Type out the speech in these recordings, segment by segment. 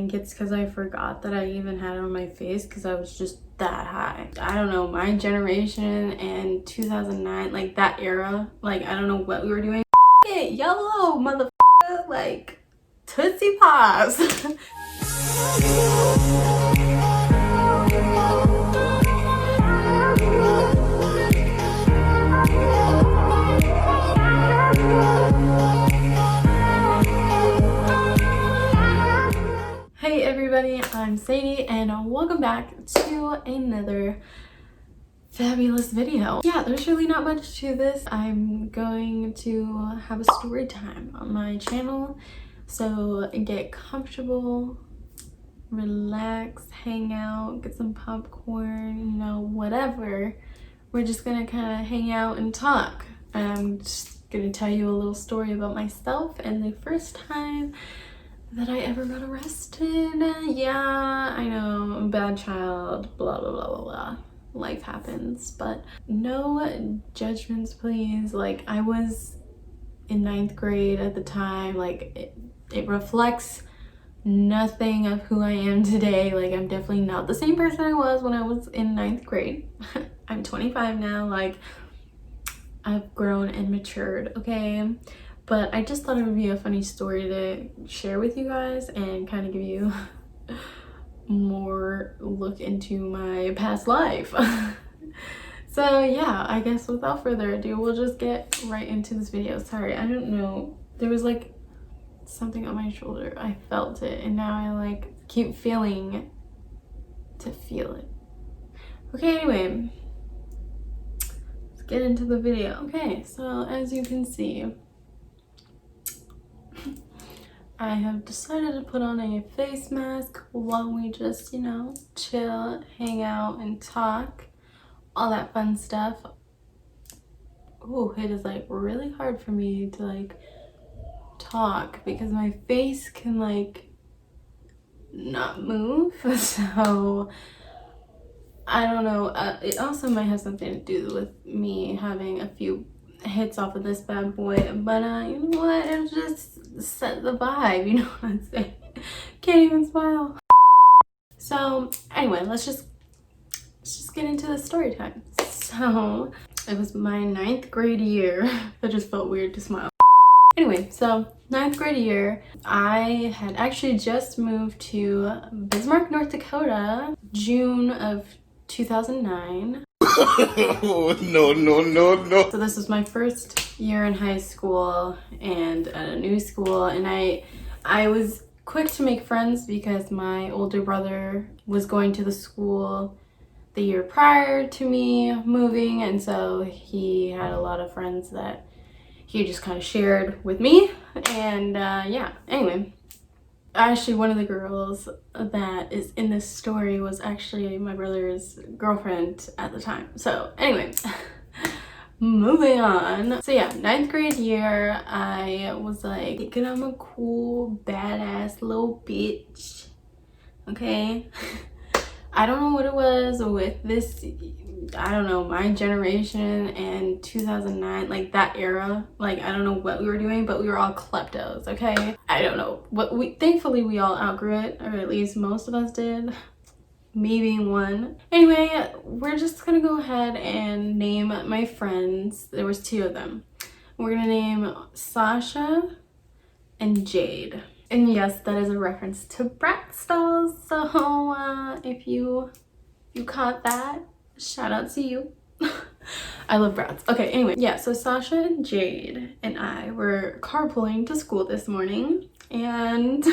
think it's because I forgot that I even had it on my face because I was just that high. I don't know, my generation and 2009, like that era, like I don't know what we were doing. It yellow, motherfucker, like Tootsie Pops. Hey everybody, I'm Sadie and welcome back to another fabulous video. Yeah, there's really not much to this. I'm going to have a story time on my channel, so get comfortable, relax, hang out, get some popcorn, you know, whatever. We're just gonna kind of hang out and talk. I'm just gonna tell you a little story about myself and the first time that I ever got arrested. Yeah, I know, I'm a bad child, blah blah blah blah blah. Life happens, but no judgments please. Like, I was in 9th grade at the time. Like, it reflects nothing of who I am today. Like, I'm definitely not the same person I was when I was in 9th grade. I'm 25 now. Like, I've grown and matured, okay? But I just thought it would be a funny story to share with you guys and kind of give you more look into my past life. So yeah, I guess without further ado, we'll just get right into this video. Sorry, I don't know. There was like something on my shoulder. I felt it and now I like keep feeling to feel it. Okay, anyway, let's get into the video. Okay, so as you can see, I have decided to put on a face mask while we just, you know, chill, hang out, and talk. All that fun stuff. Ooh, it is like really hard for me to like talk because my face can like not move. So I don't know. It also might have something to do with me having a few hits off of this bad boy, but you know what, it just set the vibe, you know what I'm saying? Can't even smile. So anyway, let's just get into the story time. So it was my 9th grade year. That just felt weird to smile. Anyway, so 9th grade year, I had actually just moved to Bismarck, North Dakota, June of 2009. No. So this was my first year in high school and at a new school, and I was quick to make friends because my older brother was going to the school the year prior to me moving, and so he had a lot of friends that he just kind of shared with me. And yeah, anyway, actually one of the girls that is in this story was actually my brother's girlfriend at the time. So anyway, moving on. So yeah, 9th grade year, I was like thinking I'm a cool badass little bitch, okay? I don't know what it was with this, I don't know, my generation and 2009, like that era. Like, I don't know what we were doing, but we were all kleptos, okay? I don't know what thankfully we all outgrew it, or at least most of us did, me being one. Anyway, we're just gonna go ahead and name my friends. There was 2 of them. We're gonna name Sasha and Jade. And yes, that is a reference to Bratz dolls. So if you caught that, shout out to you. I love Bratz. Okay, anyway, yeah, so Sasha and Jade and I were carpooling to school this morning, and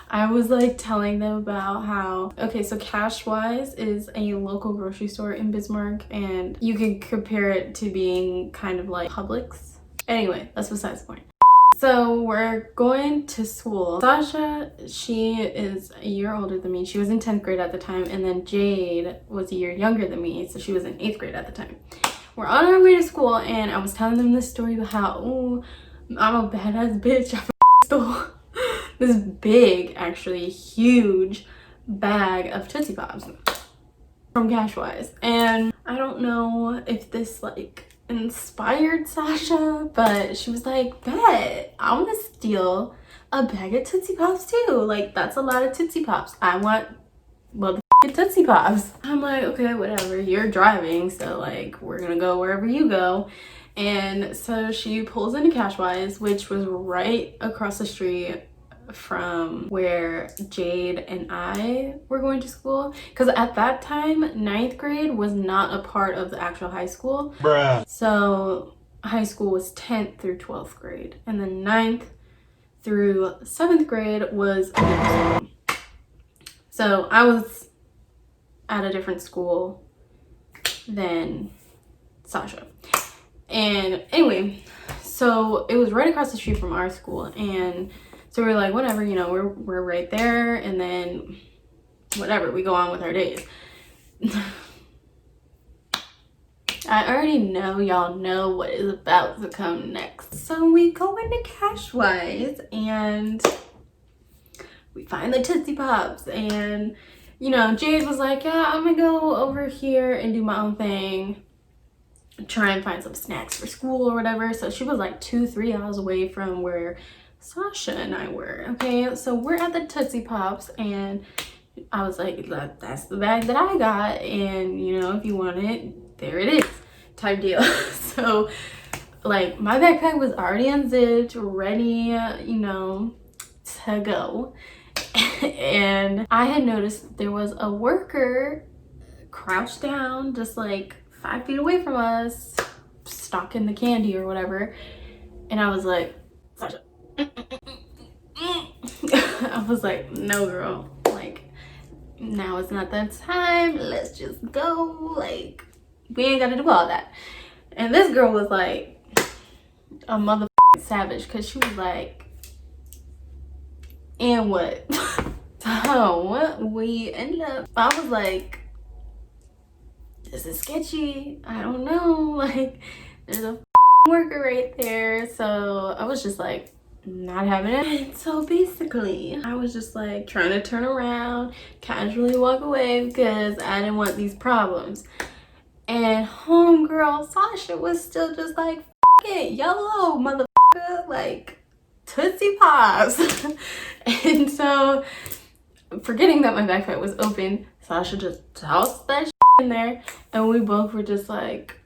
I was like telling them about how, okay, so Cashwise is a local grocery store in Bismarck, and you can compare it to being kind of like Publix. Anyway, that's besides the point. So we're going to school. Sasha, she is a year older than me. She was in 10th grade at the time, and then Jade was a year younger than me, so she was in 8th grade at the time. We're on our way to school, and I was telling them this story about how, oh, I'm a badass bitch. I stole this big, actually huge bag of Tootsie Pops from Cashwise. And I don't know if this like inspired Sasha, but she was like, bet I want to steal a bag of Tootsie Pops too. Like, that's a lot of Tootsie Pops. I want motherfucking Tootsie Pops. I'm like, okay, whatever. You're driving, so like, we're gonna go wherever you go. And so she pulls into Cashwise, which was right across the street from where Jade and I were going to school, because at that time 9th grade was not a part of the actual high school. Bruh. So high school was 10th through 12th grade, and then 9th through 7th grade was a different school. So I was at a different school than Sasha. And anyway, so it was right across the street from our school, and so we were like, whatever, you know, we're right there, and then whatever, we go on with our days. I already know y'all know what is about to come next. So we go into Cashwise and we find the Tootsie Pops, and you know, Jade was like, yeah, I'm gonna go over here and do my own thing, try and find some snacks for school or whatever. So she was like 2-3 hours away from where Sasha and I were. Okay, so we're at the Tootsie Pops, and I was like, that's the bag that I got, and you know, if you want it, there it is, type deal. So like, my backpack was already unzipped, ready, you know, to go. And I had noticed there was a worker crouched down just like 5 feet away from us, stocking the candy or whatever. And I was like, Sasha. I was like, no girl, like, now is not that time, let's just go, like, we ain't gotta do all that. And this girl was like a motherfucking savage, because she was like, and what? So we ended up, I was like, this is sketchy, I don't know, like, there's a worker right there. So I was just like, not having it. And so basically I was just like trying to turn around, casually walk away, because I didn't want these problems. And homegirl Sasha was still just like, F it, YOLO, motherfucker, like, Tootsie Pops. And so, forgetting that my backpack was open, Sasha just tossed that shit in there, and we both were just like,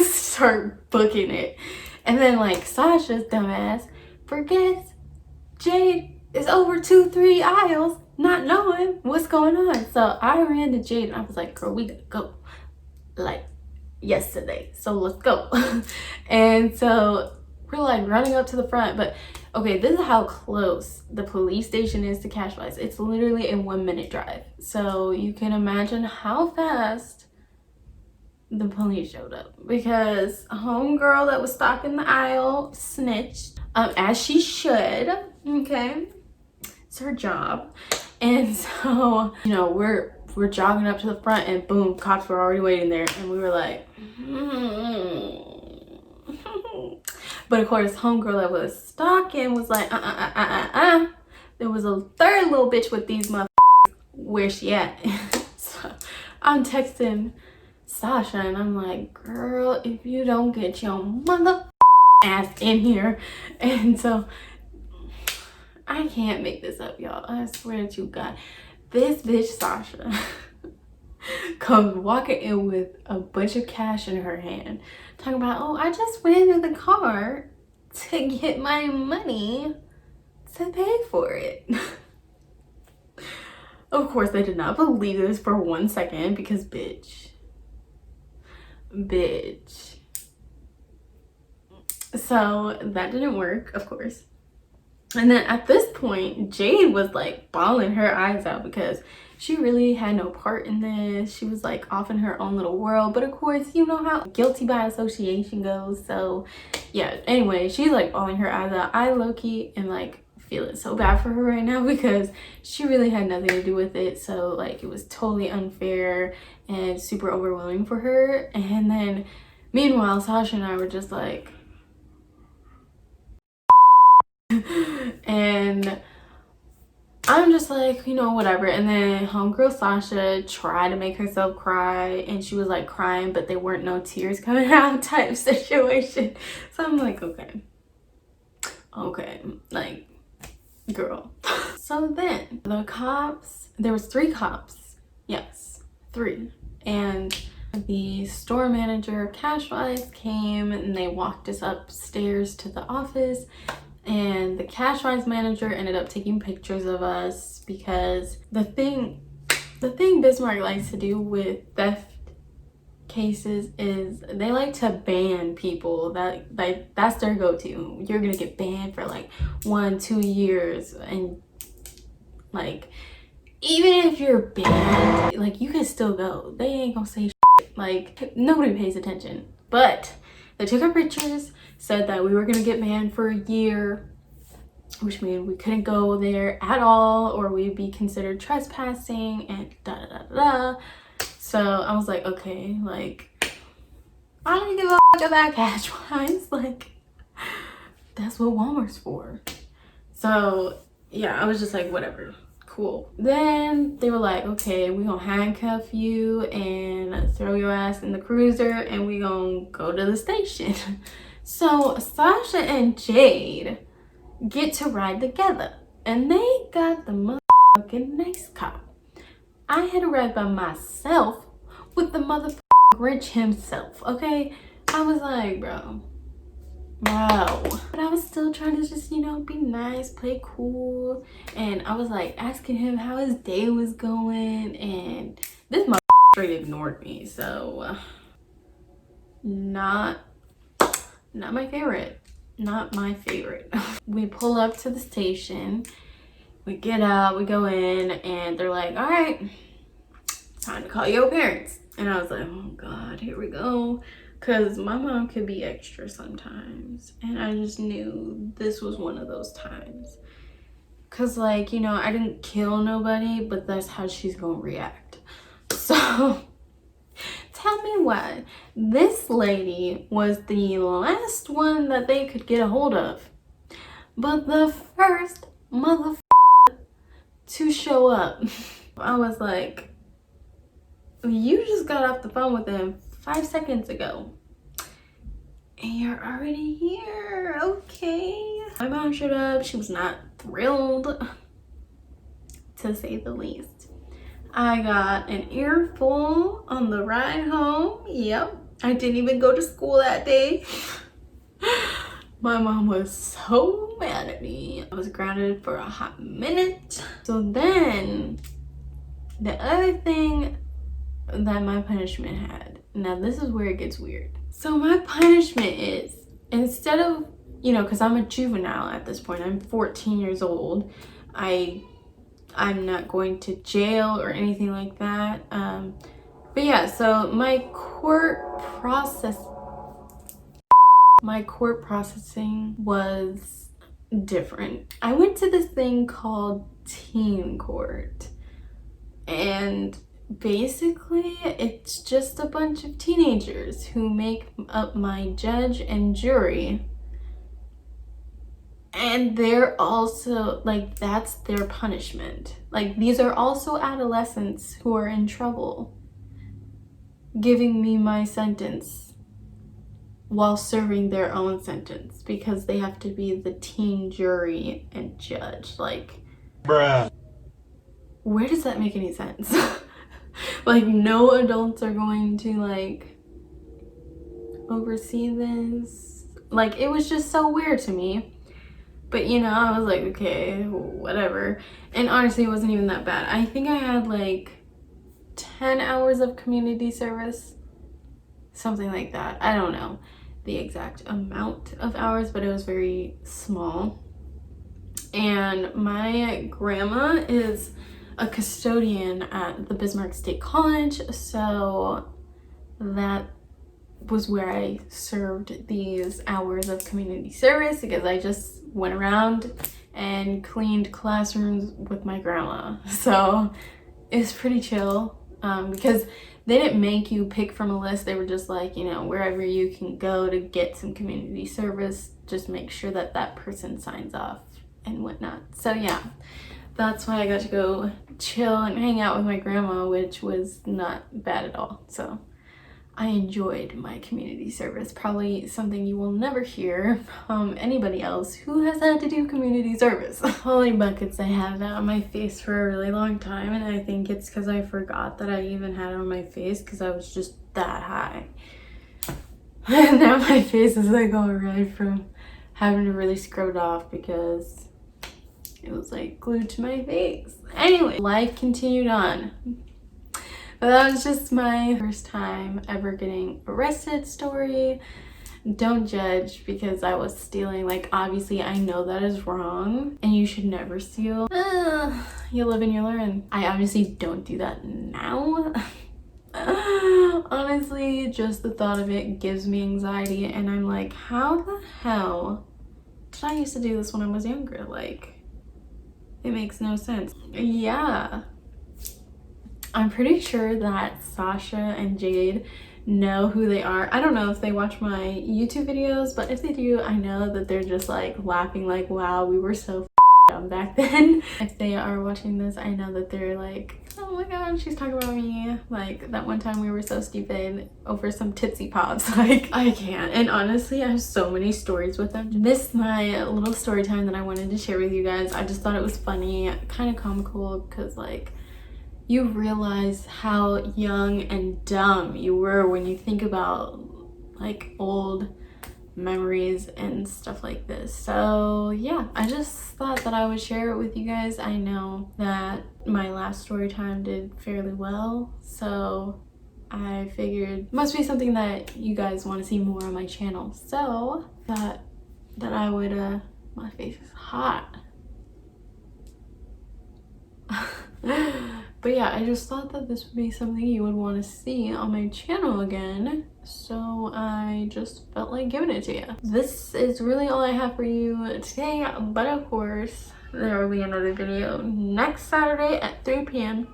start booking it. And then like, Sasha's dumbass forgets Jade is over 2-3 aisles, not knowing what's going on. So I ran to Jade and I was like, girl, we gotta go, like, yesterday, so let's go. And so we're like running up to the front, but okay, this is how close the police station is to Cashwise. It's literally a 1-minute drive. So you can imagine how fast the police showed up, because a homegirl that was stalking the aisle snitched, as she should. Okay, it's her job. And so, you know, we're jogging up to the front, and boom, cops were already waiting there, and we were like, But of course, homegirl that was stalking was like, there was a third little bitch with these motherfuckers. Where she at? So I'm texting Sasha, and I'm like, girl, if you don't get your mother ass in here. And so I can't make this up, y'all. I swear to God, this bitch Sasha comes walking in with a bunch of cash in her hand, talking about, oh, I just went into the car to get my money to pay for it. Of course, they did not believe this for 1 second, because bitch. So that didn't work, of course. And then at this point, Jade was like bawling her eyes out, because she really had no part in this. She was like off in her own little world. But of course, you know how guilty by association goes. So yeah, anyway, she's like bawling her eyes out. I low-key am like feeling so bad for her right now, because she really had nothing to do with it. So like, it was totally unfair and super overwhelming for her. And then meanwhile, Sasha and I were just like, and I'm just like, you know, whatever. And then homegirl Sasha tried to make herself cry, and she was like crying, but there weren't no tears coming out type situation. So I'm like, okay, Okay, like, girl. So then the cops, there was 3 cops. Yes, 3. And the store manager of Cashwise came and they walked us upstairs to the office, and the Cashwise manager ended up taking pictures of us because the thing Bismarck likes to do with theft cases is they like to ban people. That's their go-to. You're gonna get banned for like 1-2 years, and like even if you're banned, like you can still go. They ain't gonna say shit. Like nobody pays attention. But they took our pictures, said that we were gonna get banned for a year, which means we couldn't go there at all, or we'd be considered trespassing and da da da da. So I was like, okay, like I don't give a fuck about Cashwise. Like that's what Walmart's for. So yeah, I was just like, whatever, cool. Then they were like, okay, we gonna handcuff you and throw your ass in the cruiser and we gonna go to the station. So Sasha and Jade get to ride together, and they got the motherfucking nice cop. I had to ride by myself with the motherfucking Grinch himself, okay? I was like, bro. But I was still trying to just, you know, be nice, play cool. And I was like asking him how his day was going, and this motherfucker straight ignored me. So not my favorite. Not my favorite. We pull up to the station, we get out, we go in, and they're like, all right, time to call your parents. And I was like, oh God, here we go. Because my mom could be extra sometimes. And I just knew this was one of those times. Because, like, you know, I didn't kill nobody, but that's how she's going to react. So, tell me what. This lady was the last one that they could get a hold of. But the first motherfucker to show up. I was like, you just got off the phone with them 5 seconds ago and you're already here. Okay. My mom showed up. She was not thrilled, to say the least. I got an earful on the ride home. Yep, I didn't even go to school that day. My mom was so mad at me. I was grounded for a hot minute. So then the other thing that my punishment had, now this is where it gets weird. So my punishment is, instead of, you know, because I'm a juvenile at this point, I'm 14 years old, I'm not going to jail or anything like that. But yeah, so my court processing was different. I went to this thing called teen court, and basically it's just a bunch of teenagers who make up my judge and jury, and they're also like, that's their punishment. Like, these are also adolescents who are in trouble giving me my sentence while serving their own sentence, because they have to be the teen jury and judge. Like, bruh, where does that make any sense? Like, no adults are going to like oversee this. Like, it was just so weird to me. But you know, I was like, okay, whatever. And honestly, it wasn't even that bad. I think I had like 10 hours of community service, something like that. I don't know the exact amount of hours, but it was very small. And my grandma is a custodian at the Bismarck State College, so that was where I served these hours of community service, because I just went around and cleaned classrooms with my grandma. So it's pretty chill, because they didn't make you pick from a list. They were just like, you know, wherever you can go to get some community service, just make sure that that person signs off and whatnot. So yeah, that's why I got to go chill and hang out with my grandma, which was not bad at all. So I enjoyed my community service. Probably something you will never hear from anybody else who has had to do community service. Holy buckets, I had that on my face for a really long time, and I think it's because I forgot that I even had it on my face because I was just that high. And now my face is like all red from having to really scrub it off because it was like glued to my face. Anyway, life continued on. But that was just my first time ever getting arrested story. Don't judge because I was stealing. Like, obviously I know that is wrong and you should never steal. You live and you learn. I obviously don't do that now. Honestly, just the thought of it gives me anxiety, and I'm like, how the hell did I used to do this when I was younger? Like, it makes no sense. Yeah, I'm pretty sure that Sasha and Jade know who they are. I don't know if they watch my YouTube videos, but if they do, I know that they're just like laughing like, wow, we were so dumb back then. If they are watching this, I know that they're like, oh my god, she's talking about me. Like that one time we were so stupid over some Tootsie Pops. Like, I can't. And honestly, I have so many stories with them. This is my little story time that I wanted to share with you guys. I just thought it was funny, kind of comical, because like you realize how young and dumb you were when you think about like old memories and stuff like this. So yeah, I just thought that I would share it with you guys. I know that my last story time did fairly well, so I figured it must be something that you guys want to see more on my channel. So that I would my face is hot. But yeah, I just thought that this would be something you would want to see on my channel again, so I just felt like giving it to you. This is really all I have for you today, but of course there will be another video next Saturday at 3 p.m.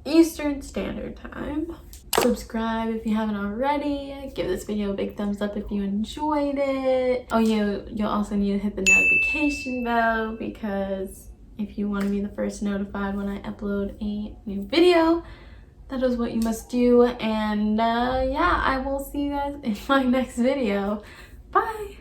Eastern Standard Time. Subscribe if you haven't already. Give this video a big thumbs up if you enjoyed it. Oh yeah, you'll also need to hit the notification bell, because if you want to be the first notified when I upload a new video, that is what you must do. And yeah, I will see you guys in my next video. Bye!